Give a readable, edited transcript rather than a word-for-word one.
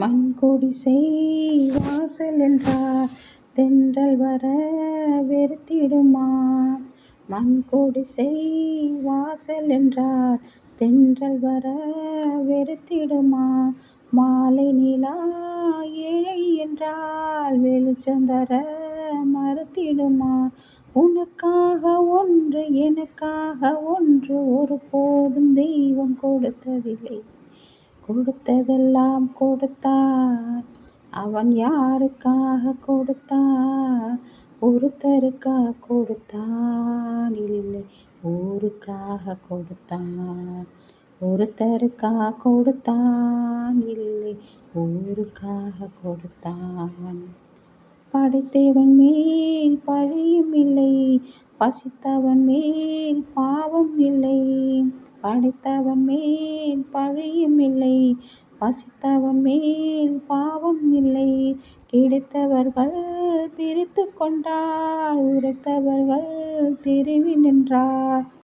மண்குடிசை வாசல் என்றார் தென்றல் வர வெறுத்திடுமா? மண்குடிசை வாசல் என்றார் தென்றல் வர வெறுத்திடுமா? மாலை நிலா ஏழை என்றால் வெளிச்சம் தர மறுத்திடுமா? உனக்காக ஒன்று எனக்காக ஒன்று ஒருபோதும் தெய்வம் கொடுத்ததில்லை. கொடுத்ததெல்லாம் கொடுத்தார். அவன் யாருக்காக கொடுத்தார்? ஒருத்தருக்காக கொடுத்தான், இல்லை ஊருக்காக கொடுத்தான். ஒருத்தருக்காக கொடுத்தான், இல்லை ஊருக்காக கொடுத்தான். படைத்தவன் மேல் பழியும் இல்லை, பசித்தவன் மேல் பாவம் இல்லை. படைத்தவன் மேல் பழியும் இல்லை, பசித்தவன் மேல் பாவம் இல்லை. கிடைத்தவர்கள் பிரித்து கொண்டார், உரைத்தவர்கள் தெருவில் நின்றார்.